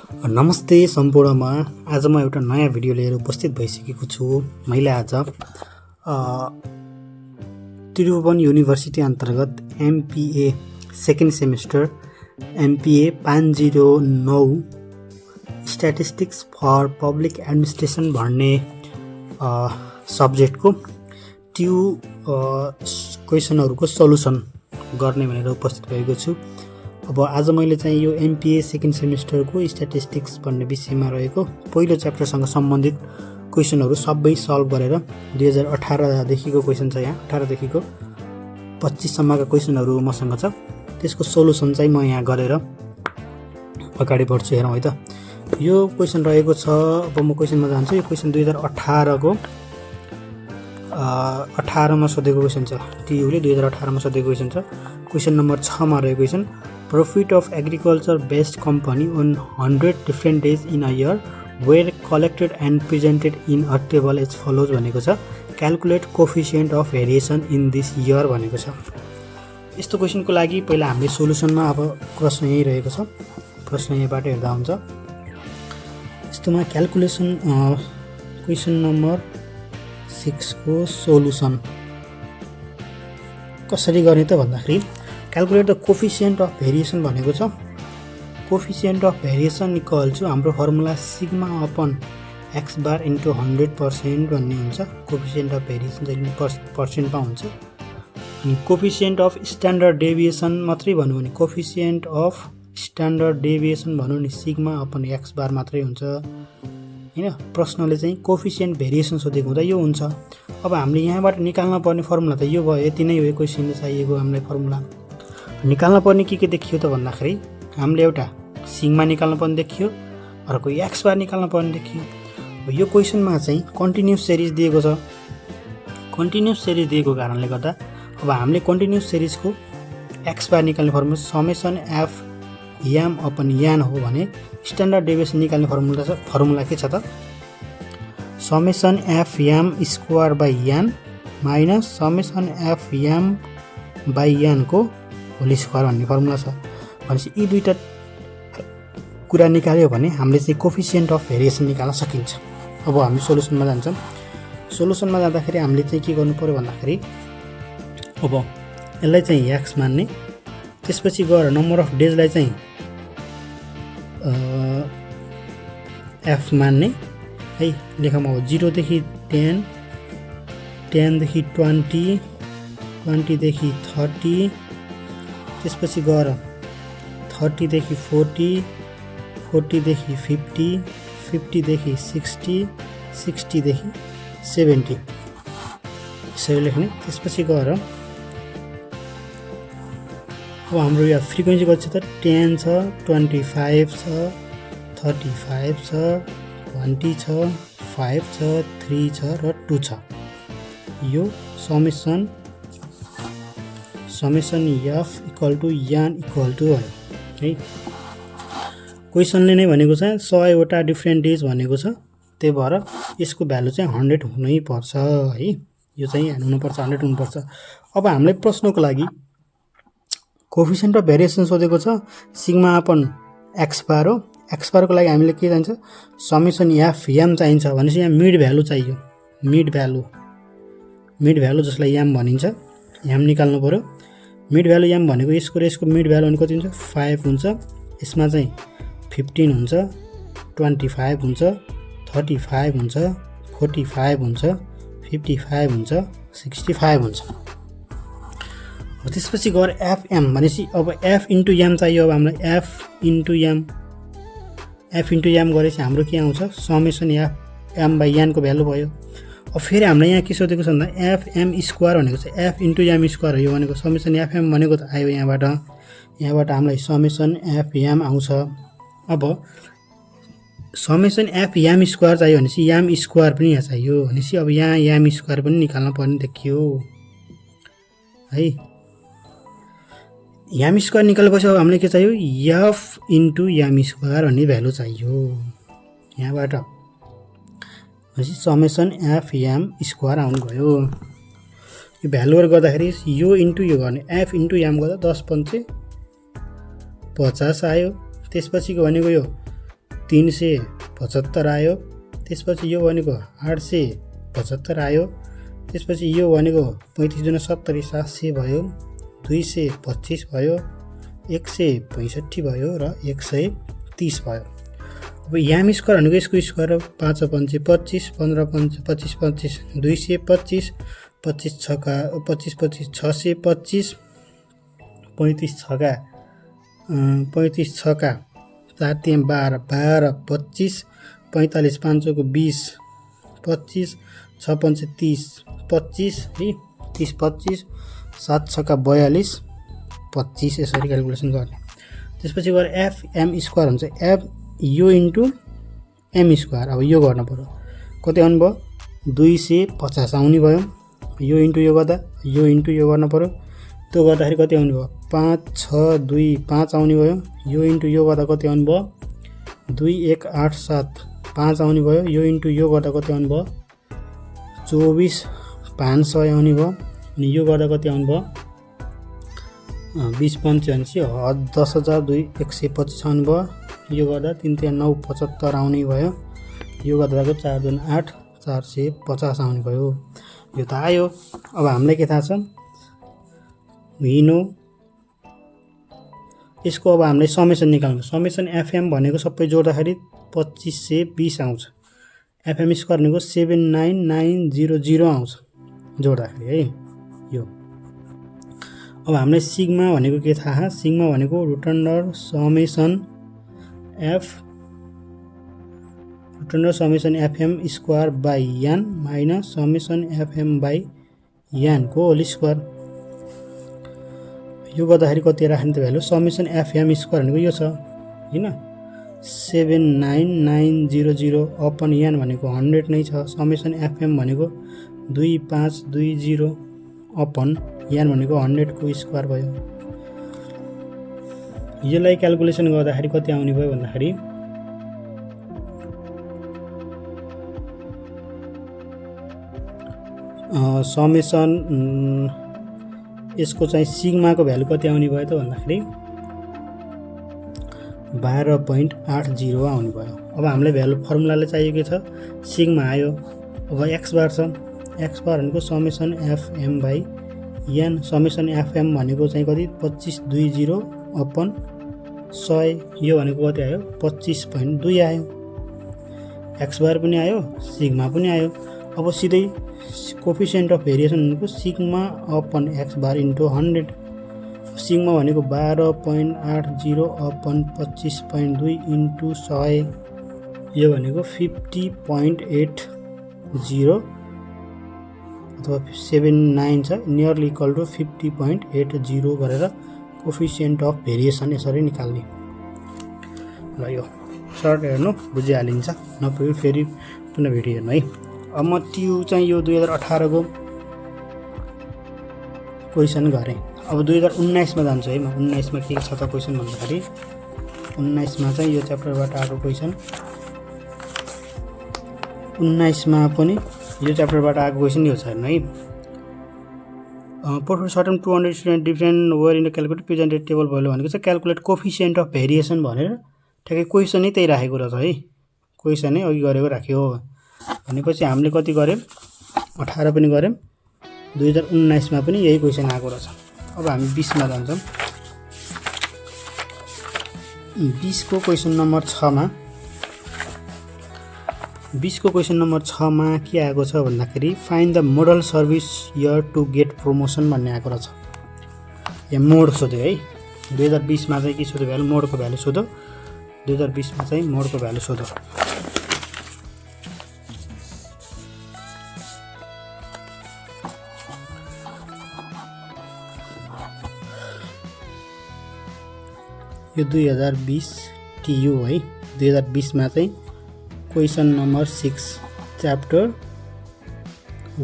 नमस्ते सम्पूर्णमा। आज म एउटा नयाँ भिडियो लिएर उपस्थित भइसकेको छु। मैले आज त्रिभुवन युनिभर्सिटी अन्तर्गत MPA second semester MPA 509 statistics for public administration भन्ने सब्जेक्टको क्वेसनहरूको सल्युसन गर्ने भनेर उपस्थित भएको छु। अब आज मैले चाहिँ यो एमपिए सेकेन्ड सेमेस्टरको स्ट्याटिस्टिक्स भन्ने विषयमा रहेको पहिलो च्याप्टरसँग सम्बन्धित क्वेसनहरू सबै सल्भ गरेर 2018 देखिको क्वेसन छ। यहाँ 18 देखिको 25 सम्मका क्वेसनहरू मसँग छ। त्यसको सोलुसन चाहिँ म यहाँ गरेर अगाडि बढ्छु। हेरौँ है त। यो क्वेसन रहेको छ। अब म क्वेसनमा जान्छु। यो क्वेसन 2018 को 18 मा सोधेको क्वेसन छ। टियुले 2018 मा सोधेको क्वेसन छ। क्वेसन नम्बर 6 मा रहेको question Profit of agriculture based company on 100 different days in a year were collected and presented in a table as follows भनेको छ। Calculate coefficient of variation in this year भनेको छ। यस्तो क्वेसनको लागि पहिला हामीले सोलुसनमा अब प्रश्न यही रहेको छ। प्रश्न यहीबाट हेर्दा हुन्छ। यस्तोमा क्याल्कुलेसन क्वेसन नम्बर 6 को सोलुसन कसरी गर्ने त भन्दाखेरि calculate the coefficient of variation भनेको छ। Coefficient of variation equal to हाम्रो formula sigma upon x bar into 100% भन्ने हुन्छ। कोफिसिएन्ट अफ भेरिएसन चाहिँ पर्सेन्टमा हुन्छ। अनि कोफिसिएन्ट अफ स्ट्यान्डर्ड डेभिएसन मात्रै भन्नु भने कोफिसिएन्ट अफ स्ट्यान्डर्ड डेभिएसन भन्नु नि सिग्मा अपन एक्स बार मात्रै हुन्छ हैन। प्रश्नले चाहिँ कोफिसिएन्ट भेरिएसन सोधेको हुँदा यो हुन्छ। अब हामीले यहाँबाट निकाल्न पर्ने फर्मुला त यो भयो। यति नै हो क्वेसनले चाहिएको हामीलाई फर्मुला। निकाल्न पर्ने के देखियो त भन्दाखेरि हामीले एउटा सिग्मा निकाल्न पर्ने देखियो, अर्को एक्स बार निकाल्न पर्ने देखियो। यो क्वेसनमा चाहिँ कन्टिन्युस सिरिज दिएको छ। कन्टिन्युस सिरिज दिएको कारणले गर्दा अब हामीले कन्टिन्युस सिरिजको एक्स बार निकाल्ने फर्मुला समेसन एफ याम अपन यान हो भने स्ट्यान्डर्ड डेभिएसन निकाल्ने फर्मुला के छ त summation f m square by n minus summation f m by यानको होल स्क्वायर भन्ने फर्मुला छ। भनेपछि यी दुईटा कुरा निकाल्यो भने हामीले चाहिँ कोफिसिएन्ट अफ भेरिएसन निकाल्न सकिन्छ। अब हामी सोलुसनमा जान्छौँ। सोलुसनमा जाँदाखेरि हामीले चाहिँ के गर्नु पर्यो भन्दाखेरि अब यसलाई चाहिँ एक्स मान्ने, त्यसपछि गएर नम्बर अफ डेजलाई चाहिँ एफ मान्ने है। लेखौँ अब 0 देखि 10, 10 देखि 20, 20 देखि 30, त्यसपछि गएर 30 देखि 40, 40 देखि 50, 50 देखि 60, 60 देखि 70 यसरी लेख्ने। त्यसपछि गएर अब हाम्रो यहाँ फ्रिक्वेन्सी कति छ त 10 छ, 25 छ, 35 छ, 20 छ, 5 छ, 3 छ र 2 छ। यो summation f equal to n equal to है। क्वेसनले नै भनेको छ 100वटा डिफ्रेन्ट डेज भनेको छ। त्यही भएर यसको भ्यालु चाहिँ 100 हुनै पर्छ है। यो चाहिँ हुनुपर्छ 100 हुनुपर्छ। अब हामीले प्रश्नको लागि कोफिसिएन्ट अफ भेरिएसन सोधेको छ। सिग्मा अपन एक्स बार हो। एक्स बारको लागि हामीले के चाहिन्छ समेसन एफ याम चाहिन्छ। भनेपछि यहाँ मिड भ्यालु चाहियो। मिड भ्यालु जसलाई याम भनिन्छ। याम निकाल्नु पर्यो। मिड भ्यालु याम भनेको यसको र यसको मिड भ्यालु भनेको कति हुन्छ 5 हुन्छ। यसमा चाहिँ 15 हुन्छ, 25 हुन्छ, 35 हुन्छ, 45 हुन्छ, 55 हुन्छ, 65 हुन्छ। त्यसपछि गएर एफएम भनेपछि अब एफ इन्टु याम चाहियो। अब हामीलाई एफ इन्टु याम गरेपछि हाम्रो के आउँछ समेसन एफ एम बाई यानको भ्यालु भयो। अब फेरि हामीलाई यहाँ के सोधेको छ भन्दा एफएम स्क्वायर भनेको छ। एफ इन्टु याम स्क्वायर हो यो भनेको समेसन एफएम भनेको त आयो यहाँबाट हामीलाई समेसन एफ याम आउँछ। अब समेसन एफ याम स्क्वायर चाहियो भनेपछि याम स्क्वायर पनि यहाँ चाहियो। भनेपछि अब यहाँ याम स्क्वायर पनि निकाल्न पर्ने देखियो है। याम स्क्वायर निकालेपछि अब हामीलाई के चाहियो एफ इन्टु याम स्क्वायर भन्ने भ्यालु चाहियो यहाँबाट। भनेपछि समेसन एफ याम स्क्वायर आउनुभयो। यो भ्यालुहरू गर्दाखेरि यो इन्टु यो गर्ने एफ इन्टु याम गर्दा 10 × 5 = 50 आयो। त्यसपछिको भनेको यो 375 आयो। त्यसपछि यो भनेको 875 आयो। त्यसपछि यो भनेको 35 दुना 70 700 भयो, 225 भयो, 165 भयो र 130 भयो। अब याम स्क्वायर भनेको यसको स्क्वायर 5 5 25, 15 5 25 25 225, 25 छका 25 25 625, 35 छका 4 3 12 12 25, 45 5 को 20 25, 6 5 30 25 है 30 25, 7 छका 42 25 यसरी क्याल्कुलेसन गर्ने। त्यसपछि गएर एफ एम स्क्वायर हुन्छ, एफ यो इन्टु एम स्क्वायर। अब यो गर्नु पर्यो, कति आउनु भयो 250 आउने भयो। यो इन्टु यो गर्दा यो इन्टु यो गर्नु पर्यो, त्यो गर्दाखेरि कति आउने भयो 5 6 2 5 आउने भयो। यो इन्टु यो गर्दा कति आउने भयो 2 1 8 7 5 आउने भयो। यो इन्टु यो गर्दा कति आउने भयो 24 500 आउने भयो। अनि यो गर्दा कति आउने भयो 20 पंचासी 10,125 आउने भयो। यो गर्दा 3 3 9 75 आउने भयो। यो गर्दाको 4 2 8 450 आउने भयो। यो त आयो। अब हामीलाई के थाहा छ नो यसको अब हामीले समेसन निकाल्नु। समेसन एफएम भनेको सबै जोड्दाखेरि 2520 आउँछ। एफएम स्क्वायर भनेको 79900 आउँछ जोड्दाखेरि है। यो अब हामीलाई सिग्मा भनेको के थाहा, सिग्मा भनेको root under summation fm square by n minus summation fm by n को होल स्क्वायर। यो गर्दाखेरि कति राख्ने त भ्यालु समेसन एफएम स्क्वायर भनेको यो छ हैन 79900 अपन यान भनेको 100 नै छ। समेसन एफएम भनेको 2520 अपन यान भनेको 100 को स्क्वायर भयो। यसलाई क्याल्कुलेसन गर्दाखेरि कति आउने भयो भन्दाखेरि समेसन यसको चाहिँ सिग्माको भ्यालु कति आउने भयो त भन्दाखेरि 12.80 आउने भयो। अब हामीलाई भ्यालु फर्मुलाले चाहिएको छ सिग्मा आयो। अब एक्स बार छ, एक्स बार भनेको summation fm by n. Summation fm भनेको चाहिँ कति 2520 अपन 100। यो भनेको कति आयो 25.2 आयो। एक्स बार पनि आयो, सिग्मा पनि आयो। अब सिधै कोफिसिएन्ट अफ भेरिएसन भनेको sigma upon x bar into 100। Sigma भनेको 12.80 अपन 25.2 इन्टु 100। यो भनेको 50.80 अथवा 79 छ, नियरली इक्वल टु 50.80 गरेर कोफिसिएन्ट अफ भेरिएसन यसरी निकाल्ने। ल यो सर्ट हेर्नु बुझिहालिन्छ, नपुग्यो फेरि पुनः भिडियो हेर्नु है। अब म ट्यु चाहिँ यो 2018 को क्वेसन गरेँ। अब 2019 मा जान्छु है। म 19 मा के छ त क्वेसन भन्दाखेरि 19 मा चाहिँ यो च्याप्टरबाट आएको क्वेसन। 19 मा पनि यो च्याप्टरबाट आएको क्वेसन यो छ हेर्नु है। Perfect certain 200 student different were in the calculate presented table value भनेको चाहिँ क्याल्कुलेट कोफिसिएन्ट अफ भेरिएसन भनेर ठ्याक्कै क्वेसनै त्यही राखेको रहेछ है। क्वेसनै अघि गरेको राख्यो भनेपछि हामीले कति गर्यौं 18 पनि गर्यौं, 2019 मा पनि यही क्वेसन आएको रहेछ। अब हामी 20 मा जान्छौं। 20 को क्वेसन नम्बर 6 मा 20 को क्वेसन नम्बर 6 मा के आएको छ भन्दाखेरि find the modal service year to get promotion भन्ने आएको रहेछ। यहाँ मोड सोध्यो है। 2020 मा चाहिँ के सोध्यो भ्यालु मोडको भ्यालु सोध्यो। 2020 मा चाहिँ मोडको भ्यालु सोध्यो। यो 2020 टियु है। 2020 मा चाहिँ क्वेसन नम्बर 6 च्याप्टर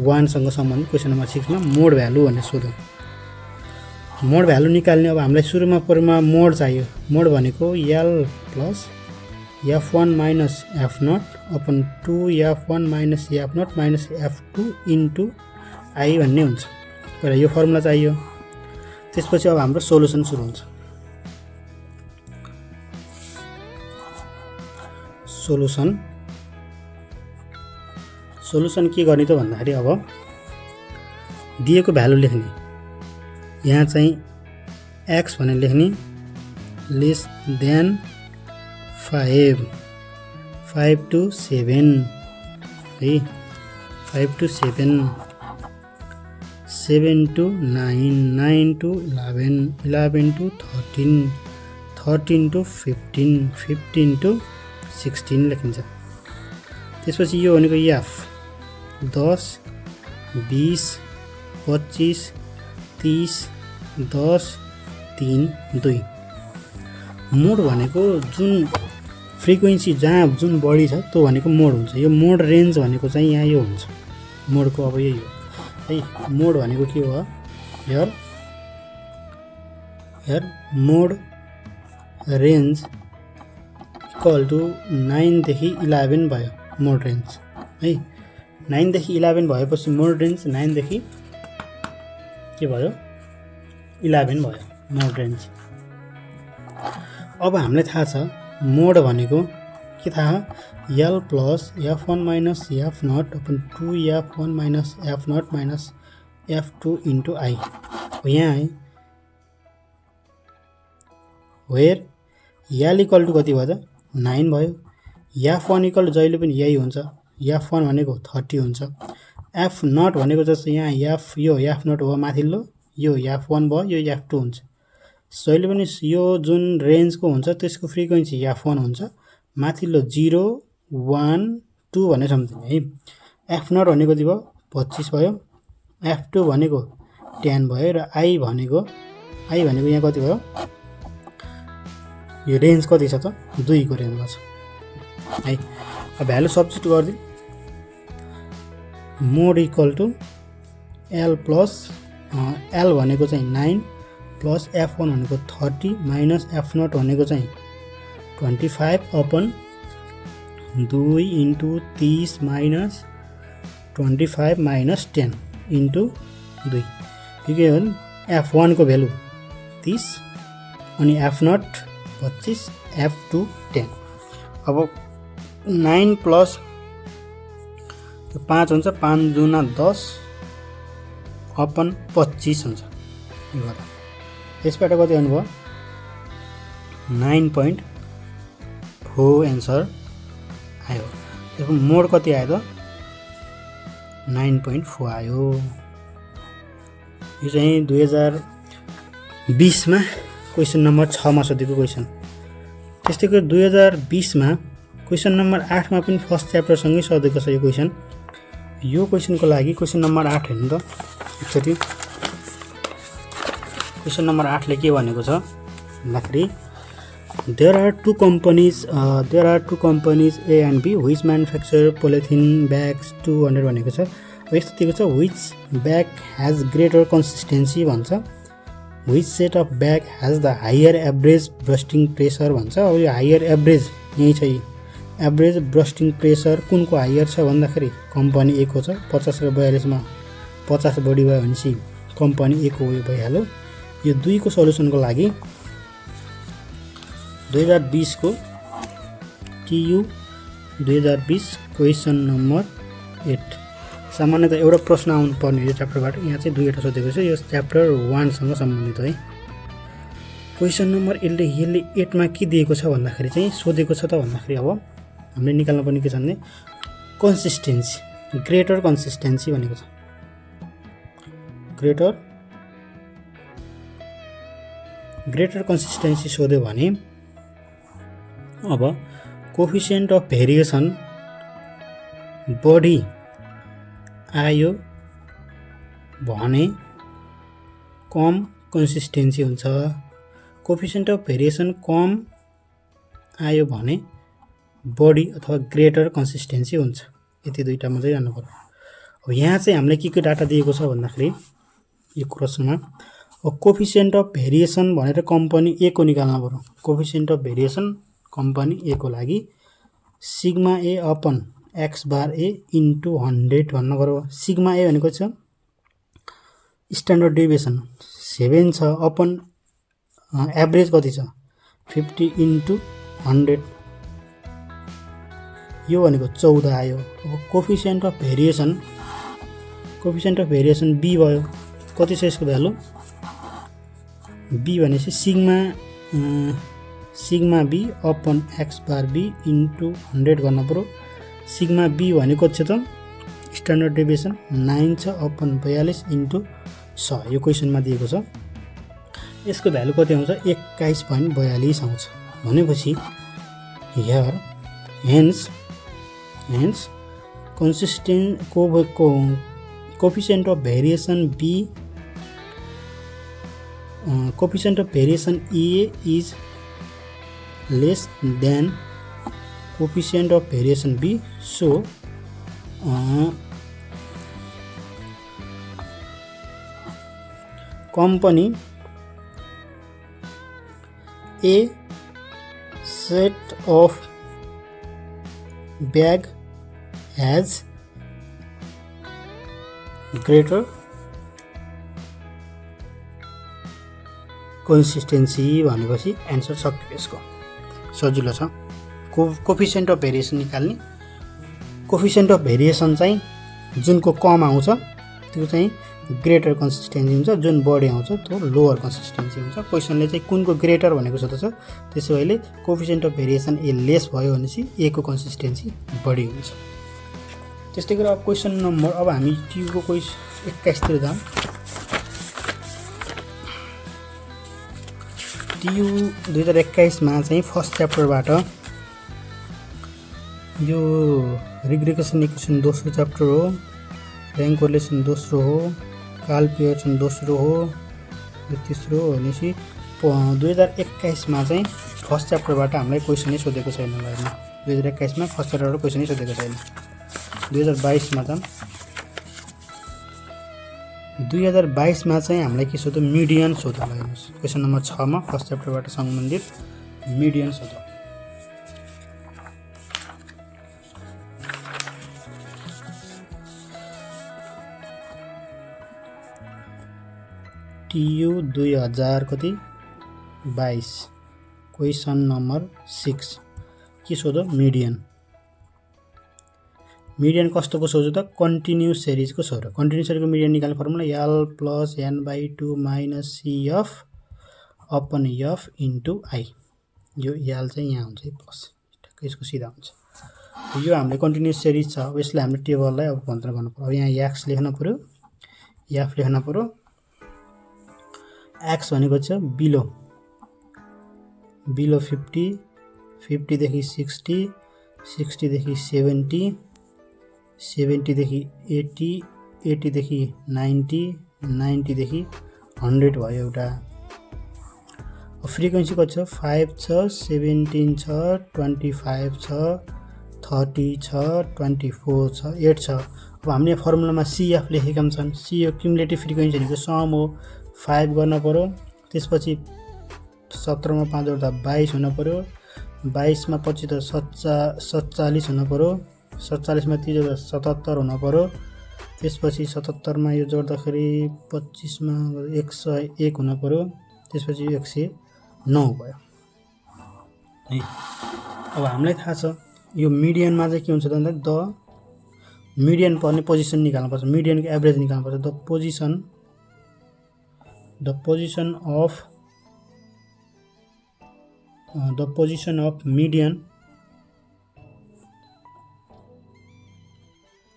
1 सँग सम्बन्धित क्वेसन नम्बर 6 मा मोड भ्यालु भन्ने सोध्यो। मोड भ्यालु निकाल्ने अब हामीलाई सुरुमा परमा मोड चाहियो। मोड भनेको l plus f1 minus f0 upon 2f1 minus f0 minus f2 into i भन्ने हुन्छ। पहिला यो फर्मुला चाहियो। त्यसपछि अब हाम्रो सोलुसन सुरु हुन्छ। सोलुसन के गर्ने त भन्दाखेरि अब दिएको भ्यालु लेख्ने, यहाँ चाहिँ x भनेर लेख्ने लेस देन 5 to 7 है, 5 to 7, 7 to 9, 9 to 11, 11 to 13, 13 to 15, 15 to 16 लेखिन्छ। त्यसपछि यो भनेको f 10, 20, 25, 30, 10, 3, 2। मोड भनेको जुन फ्रिक्वेन्सी जहाँ जुन बढी छ त्यो भनेको मोड हुन्छ। यो मोड रेन्ज भनेको चाहिँ यहाँ यो हुन्छ, मोडको अब यही हो है। मोड भनेको के हो, here mode range equal to 9 देखि 11 भयो मोड रेन्ज है। 9 देखि 11 भएपछि मोड रेन्ज 9 देखि के भयो 11 भयो मोड रेन्ज। अब हामीलाई थाहा छ मोड भनेको के थाहा, L plus F1 minus F0 upon 2F1 minus F0 minus F2 into I हो यहाँ है। वेयर L इक्वल टु कति भयो त 9 भयो। F1 इक्वल टु जहिले पनि यही हुन्छ, F1 भनेको 30 हुन्छ। F0 भनेको जस्तो यहाँ यो F0 हो माथिल्लो, यो F1 भयो, यो F2 हुन्छ। जहिले पनि यो जुन रेन्जको हुन्छ त्यसको फ्रिक्वेन्सी F1 हुन्छ, माथिल्लो 0, 1, 2 भनेर सम्झिने है। F0 भनेको कति भयो 25 भयो, F2 भनेको 10 भयो र I भनेको यहाँ कति भयो, यो रेन्ज कति छ त 2 को रेन्जमा छ है। अब भ्यालु सब्स्टिट्युट गरिदिउँ, mode equal to L plus L भनेको चाहिँ 9 प्लस F1 भनेको 30 माइनस F0 भनेको चाहिँ 25 upon 2 into 30 minus 25 minus 10 into 2। यो के हो F1 को भ्यालु 30 अनि F0 25, F2 10। अब 9 प्लस 5 हुन्छ, 5 दुना 10 अपन 25 हुन्छ। यसबाट कति आउनुभयो 9.4 एन्सर आयो। त्यसको मोड कति आयो त 9.4 आयो। यो चाहिँ 2020 मा क्वेसन नम्बर 6 मा सोधेको क्वेसन। त्यस्तै गरी 2020 मा क्वेसन नम्बर 8 मा पनि फर्स्ट च्याप्टर सँगै सोधेको छ यो क्वेसन। यो क्वेसनको लागि क्वेसन नम्बर 8 हेर्नु त एकचोटि। क्वेसन नम्बर 8 ले के भनेको छ भन्दाखेरि there are two companies A and B which manufacture polythene bags 200 भनेको छ। यस्तो दिएको छ which bag has greater consistency भन्छ, which set of bag has the higher average bursting pressure भन्छ। अब यो हायर एभरेज यही छ, एभरेज ब्रस्टिङ प्रेसर कुनको हायर छ भन्दाखेरि कम्पनी A को छ। 50 र 42 मा 50 बढी भयो भनेपछि कम्पनी A को भइहाल्यो। यो 2 को सल्युसनको लागि 2020 को TU 2020 क्वेसन नम्बर 8 सामान्यतः एउटा प्रश्न आउनु पर्ने यो च्याप्टरबाट। यहाँ चाहिँ 2 वटा सोधेको छ, यो च्याप्टर 1 सँग सम्बन्धित है। क्वेसन नम्बर 8 मा के दिएको छ भन्दाखेरि चाहिँ सोधेको छ त भन्दाखेरि अब हामीले निकाल्न पर्ने के छ भने कन्सिस्टेन्सी, ग्रेटर कन्सिस्टेन्सी भनेको छ। ग्रेटर कन्सिस्टेन्सी सोध्यो भने अब कोफिसिएन्ट अफ भेरिएसन बढी आयो भने कम कन्सिस्टेन्सी हुन्छ, कोफिसिएन्ट अफ भेरिएसन कम आयो भने बढी अथवा ग्रेटर कन्सिस्टेन्सी हुन्छ। यति दुईटा मात्रै जान्नु पर्यो। अब यहाँ चाहिँ हामीले के डाटा दिएको छ भन्दाखेरि यो प्रश्नमा कोफिसिएन्ट अफ भेरिएसन भनेर कम्पनी A को निकाल्नु पर्यो। Coefficient of variation company A को लागि sigma A upon x bar A into 100 भन्नु पर्यो। सिग्मा A भनेको छ स्ट्यान्डर्ड डेभिएसन 7 छ अपन एभरेज कति छ 50 इन्टु 100 यो भनेको 14 आयो। अब कोफिसिएन्ट अफ भेरिएसन b भयो। कति छ यसको भ्यालु? b भनेपछि सिग्मा b अपन x बार b इन्टु 100 गर्न पर्यो। सिग्मा b भनेको छ त स्ट्यान्डर्ड डेभिएसन 9 छ अपन 42 इन्टु 100। यो क्वेसनमा दिएको छ। यसको भ्यालु कति आउँछ? 21.42 आउँछ। भनेपछि here hence coefficient of variation b coefficient of variation a is less than coefficient of variation b। So company a set of bag has greater consistency भनेपछि एन्सर सक्यो। यसको सजिलो छ। कोफिसिएन्ट अफ भेरिएसन निकाल्ने। कोफिसिएन्ट अफ भेरिएसन चाहिँ जुनको कम आउँछ त्यो चाहिँ ग्रेटर कन्सिस्टेन्सी हुन्छ, जुन बढी आउँछ त्यो लोअर कन्सिस्टेन्सी हुन्छ। क्वेसनले चाहिँ कुनको ग्रेटर भनेको छ त छ। त्यसो भएले coefficient of variation A less भयो भनेपछि ए को कन्सिस्टेन्सी बढी हुन्छ। त्यस्तै गरी अब क्वेसन नम्बर अब हामी टियुको क्वेसन 21 तिर जाम। टियु 2021 मा चाहिँ फर्स्ट च्याप्टरबाट यो रिग्रेसन इक्वेसन दोस्रो च्याप्टर हो, र्याङ्क कोरिलेसन दोस्रो हो, काल पियर्सन दोस्रो हो, यो तेस्रो हो। भनेपछि 2021 मा चाहिँ फर्स्ट च्याप्टरबाट हामीलाई क्वेसनै सोधेको छैन। 2021 मा फर्स्ट च्याप्टरबाट क्वेसनै सोधेको छैन। 2022 मा चाहिँ हामीलाई के सोध्यो? मिडियन सोध्यो। हेर्नुहोस् क्वेसन नम्बर 6 मा फर्स्ट च्याप्टरबाट सम्बन्धित मिडियन सोध्यो। टियु 2022 क्वेसन नम्बर 6 के सोध्यो? मिडियन कस्तोको सोध्यो त? कन्टिन्युस सिरिजको सोध्यो। कन्टिन्युस सिरिजको मिडियन निकाल्ने formula l plus n/2 minus cf upon f into i। यो l चाहिँ यहाँ हुन्छ प्लस, ठ्याक्कै यसको सिधा हुन्छ। यो हामीले कन्टिन्युस सिरिज छ। अब यसलाई हामीले टेबललाई अब कन्ट्रोल गर्नु पर्यो। अब यहाँ x लेख्न पर्यो, f लेख्न पर्यो। x भनेको छ बिलो 50, 50 देखि 60, 60 देखि 70, 70 देखि 80, 80 देखि 90, 90 देखि 100 भयो एउटा। फ्रिक्वेन्सी कति छ? 5 छ, 17 छ, 25 छ, 30 छ, 24 छ, 8 छ। अब हामीले फर्मुलामा CF लेखेका छन्। CF क्युमुलेटिभ फ्रिक्वेन्सी भनेको सम हो। 5 गर्न पर्यो, त्यसपछि 17 मा 5 जोड्दा 22 हुन पर्यो, 22 मा पछि त 47 हुन पर्यो, 47 मा 3 जोड्दा 77 हुन पर्यो, त्यसपछि 77 मा यो जोड्दाखेरि 25 मा 101 हुन पर्यो, त्यसपछि 109 भयो है। अब हामीलाई थाहा छ यो मिडियनमा चाहिँ के हुन्छ त भन्दा द मिडियन पर्ने पोजिसन निकाल्नु पर्छ। मिडियनको एभरेज निकाल्नु पर्छ। The position of median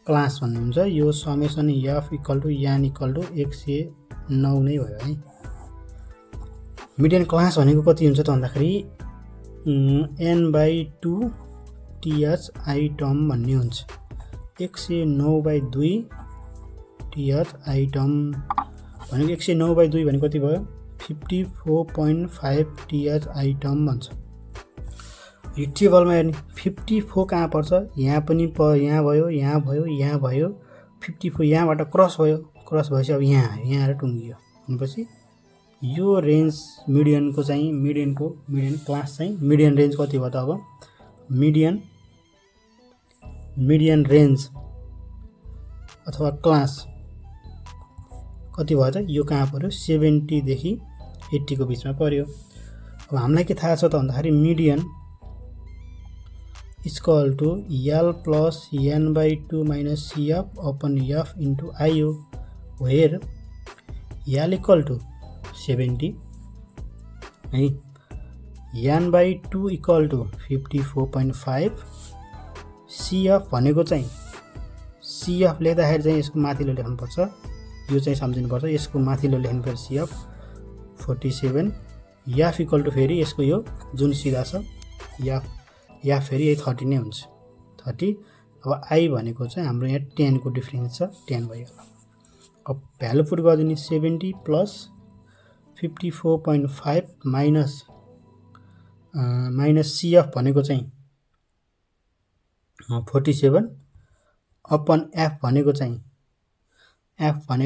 class भन्ने हुन्छ। यो summation f equal to n equal to 109 नै भयो है। मिडियन क्लास भनेको कति हुन्छ त भन्दाखेरि n/2 th i टर्म भन्ने हुन्छ। 109/2 th i टर्म भनेको 109/2 भनेको कति भयो? 54.5 th i टर्म भन्छ। यो टेबलमा हेर्ने 54 कहाँ पर्छ? यहाँ पनि यहाँ भयो, यहाँ भयो, यहाँ भयो। 54 यहाँबाट क्रस भयो, क्रस भएपछि अब यहाँ आयो, यहाँ आएर टुङ्गियो। भनेपछि यो रेन्ज मिडियनको चाहिँ मिडियन क्लास चाहिँ मिडियन रेन्ज कति भयो त? अब मिडियन रेन्ज अथवा क्लास कति भयो त? यो कहाँ पर्यो? 70 देखि 80 को बिचमा पर्यो। अब हामीलाई के थाहा छ त भन्दाखेरि equal to l plus n/2 minus CF upon F into I हो, वेयर एल इक्वल टु 70 है, n/2 इक्वल टु 54.5, CF भनेको चाहिँ CF लेख्दाखेरि चाहिँ यसको माथिल्लो लेख्नुपर्छ, यो चाहिँ सम्झिनुपर्छ, यसको माथिल्लो लेख्नुपर्छ CF 47, F इक्वल टु फेरि यसको यो जुन सिधा छ F फेरि यही 30 नै हुन्छ, 30। अब I भनेको चाहिँ हाम्रो यहाँ 10 को डिफरेन्स छ, 10 भयो। अब भ्यालु पुट गरिदिने 70 प्लस 54.5 माइनस CF भनेको चाहिँ 47 अपन F भनेको चाहिँ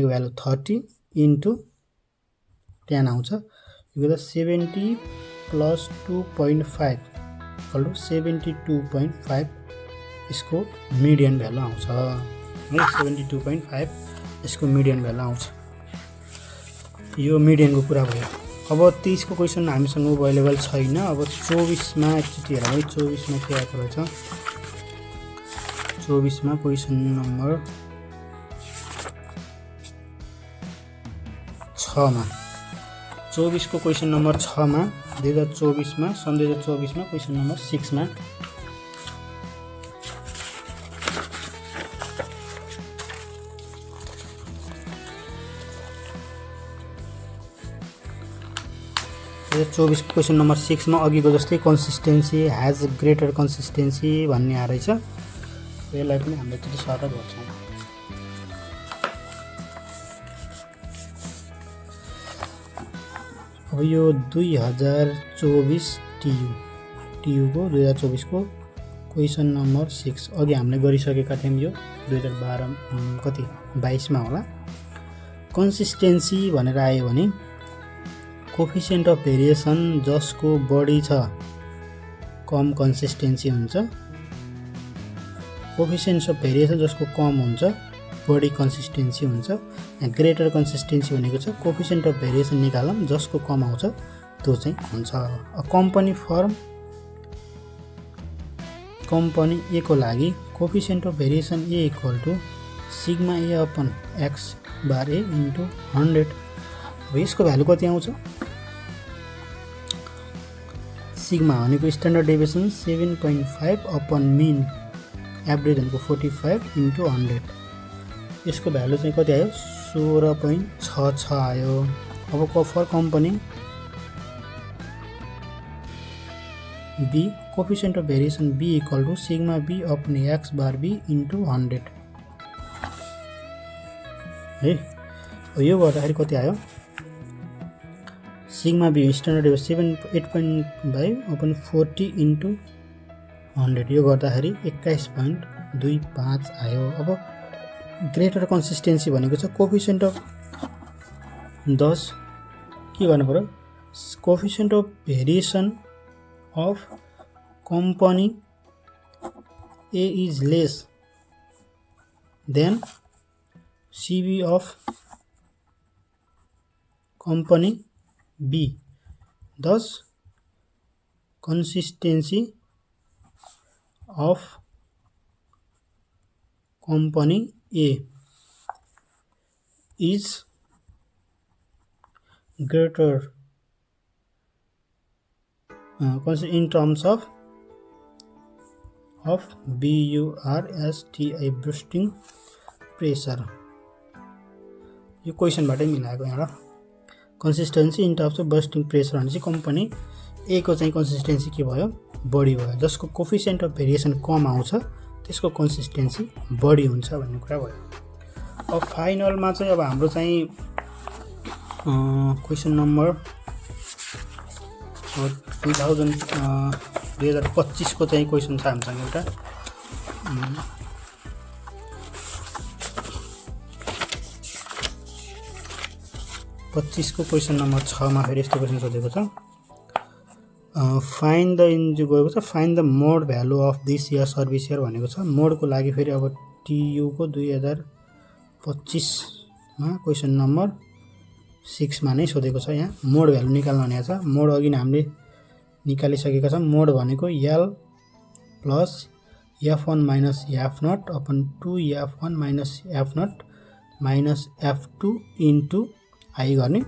भ्यालु 30 इन्टु 10 आउँछ, यो 70 प्लस 2.5 इक्वल टु 72.5 यसको मिडियन भ्यालु आउँछ है, 72.5 यसको मिडियन भ्यालु आउँछ। यो मिडियनको कुरा भयो। अब 23 को क्वेसन हामीसँग अवेलेबल छैन। अब 24 मा एकचोटि हेरौँ है, 24 मा के आएको रहेछ। 24 मा क्वेसन नम्बर 6 मा, 24 को क्वेसन नम्बर 6 मा 2024 मा सन् 2024 मा क्वेसन नम्बर 6 मा क्वेसन नम्बर 6 मा अघिको जस्तै कन्सिस्टेन्सी हैज ग्रेटर कन्सिस्टेन्सी भन्ने आ रहेछ। यसलाई पनि हामीले एकचोटि सर्ट गर्छौँ। अब यो 2024 टियु को 2024 को क्वेसन नम्बर 6 अघि हामीले गरिसकेका थियौँ। यो 2012 कति 22 मा होला। कन्सिस्टेन्सी भनेर आयो भने कोफिसिएन्ट अफ भेरिएसन जसको बढी छ कम कन्सिस्टेन्सी हुन्छ, कोफिसिएन्ट अफ भेरिएसन जसको कम हुन्छ बढी कन्सिस्टेन्सी हुन्छ। ग्रेटर कन्सिस्टेन्सी भनेको छ कोफिसिएन्ट अफ भेरिएसन निकालौँ जसको कम आउँछ त्यो चाहिँ हुन्छ। कम्पनी फर्म कम्पनी ए को लागि coefficient of variation a equal to sigma a upon x bar a into 100। अब यसको भ्यालु कति आउँछ? सिग्मा भनेको standard deviation 7.5 upon mean average भनेको 45 इन्टु 100। यसको भ्यालु चाहिँ कति आयो? 16.66 आयो। अब for company b coefficient of variation b equal to sigma b upon x bar b into 100 है। यो गर्दाखेरि कति आयो? Sigma b standard deviation 8.5 upon 40 into 100, यो गर्दाखेरि 21.25 आयो। अब ग्रेटर कन्सिस्टेन्सी भनेको छ कोफिसिएन्ट अफ 10 के गर्नु पर्यो? Coefficient of variation of company a is less than CV of company b, thus consistency of company A is greater in terms of BURSTI bursting pressure। यो क्वेसनबाटै मिलाएको यहाँ। Consistency in terms of bursting pressure भने चाहिँ company a को चाहिँ consistency के भयो? बढी भयो। जसको कोफिसिएन्ट अफ भेरिएसन कम आउँछ त्यसको कन्सिस्टेन्सी बढी हुन्छ भन्ने कुरा भयो। अब फाइनलमा चाहिँ अब हाम्रो चाहिँ क्वेसन नम्बर 2025 को चाहिँ क्वेसन छ हामीसँग एउटा। 25 को क्वेसन नम्बर 6 मा फेरि यस्तो क्वेसन सोधेको छ। फाइन्ड द जो गएको छ find the mode value of this year service year भनेको छ। मोडको लागि फेरि अब टियु को 2025 मा क्वेसन नम्बर 6 मा नै सोधेको छ। यहाँ मोड भ्यालु निकाल्न भनेको छ। मोड अघि नै हामीले निकालिसकेका छौँ। मोड भनेको L plus f1 minus f0 upon 2f1 minus f0 minus f2 into i गर्ने।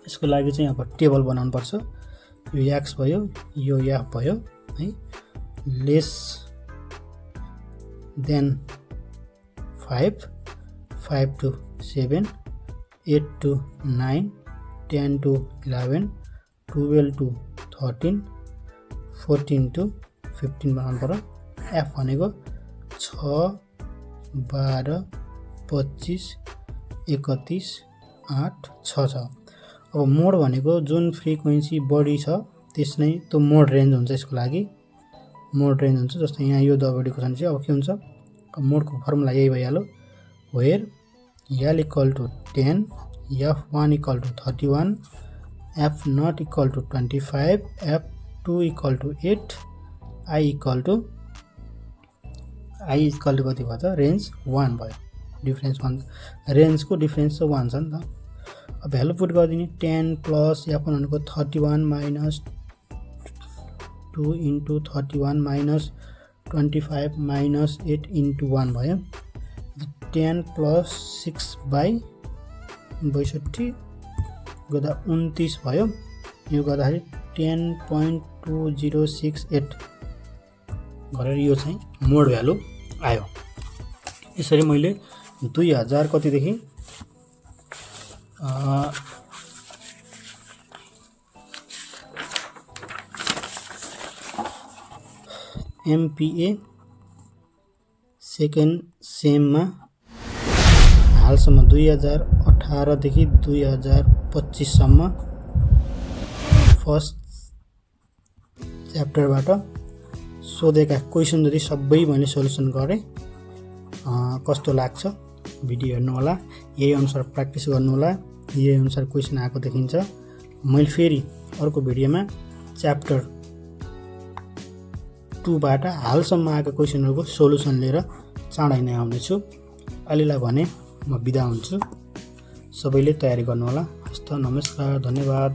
यसको लागि चाहिँ अब टेबल बनाउनु पर्छ। यो x भयो, यो f भयो है, less than 5, 5 to 7, 8 to 9, 10 to 11, 12 to 13, 14 to 15 बनाउनु पर्यो। f भनेको 6, 12, 25, 31, 8, 6 छ। अब मोड भनेको जुन फ्रिक्वेन्सी बढी छ त्यस नै त्यो मोड रेन्ज हुन्छ। यसको लागि मोड रेन्ज हुन्छ। जस्तै यहाँ यो दबाडीको छ भने चाहिँ अब के हुन्छ, मोडको फर्मुला यही भइहाल्यो, where L equal to 10, f1 equal to 31, f0 equal to 25, f2 equal to 8, i equal to कति भयो त, रेन्ज 1 भयो। डिफरेन्स 1, रेन्जको डिफरेन्स चाहिँ 1 छ नि त। अब भ्यालु पुट गरिदिने 10 प्लस f1 भनेको 31 minus 2 into 31 minus 25 minus 8 into 1 भयो। 10 प्लस 6 बाई 62 गर्दा 29 भयो। यो गर्दाखेरि 10.2068 गरेर यो चाहिँ मोड भ्यालु आयो। यसरी मैले 2000 कतिदेखि MPA सेकेन्ड सेममा हालसम्म 2018 देखि 2025 सम्म फर्स्ट च्याप्टरबाट सोधेका क्वेसन जति सबै मैले सोल्युसन गरेँ। कस्तो लाग्छ भिडियो हेर्नु होला, यही अनुसार प्र्याक्टिस गर्नु होला, यही अनुसार क्वेसन आएको देखिन्छ। मैले फेरि अर्को भिडियोमा च्याप्टर 2 बाट हालसम्म आएका क्वेसनहरूको सोल्युसन लिएर चाँडै नै आउनेछु। अहिलेलाई भने म बिदा हुन्छु। सबैले तयारी गर्नु होला। हस्त, नमस्कार, धन्यवाद।